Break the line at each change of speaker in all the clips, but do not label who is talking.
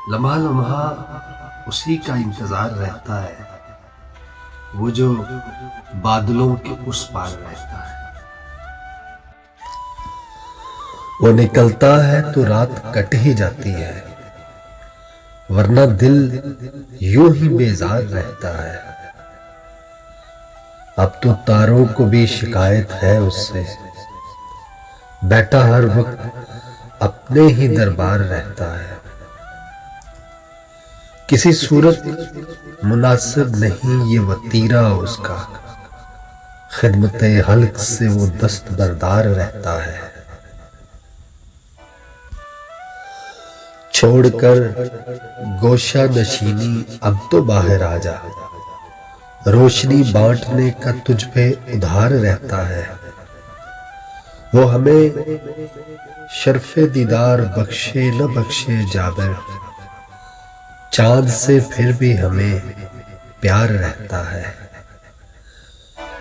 लम्हा लम्हा उसी का इंतजार रहता है, वो जो बादलों के उस पार रहता है। वो निकलता है तो रात कट ही जाती है, वरना दिल यूं ही बेजार रहता है। अब तो तारों को भी शिकायत है उससे, बैठा हर वक्त अपने ही दरबार रहता है। किसी सूरत मुनासिब नहीं ये वतीरा उसका, खिदमत हल्क से वो दस्तबरदार रहता है। छोड़कर गोशा नशीनी अब तो बाहर आ जा, रोशनी बांटने का तुझ पे उधार रहता है। वो हमें शर्फे दीदार बख्शे न बख्शे जाबिर, चांद से फिर भी हमें प्यार रहता है।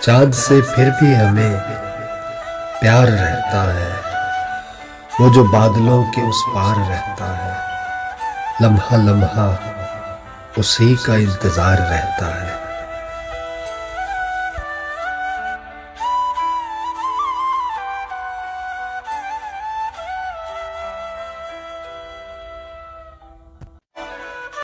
चांद से फिर भी हमें प्यार रहता है, वो जो बादलों के उस पार रहता है। लम्हा लम्हा उसी का इंतजार रहता है।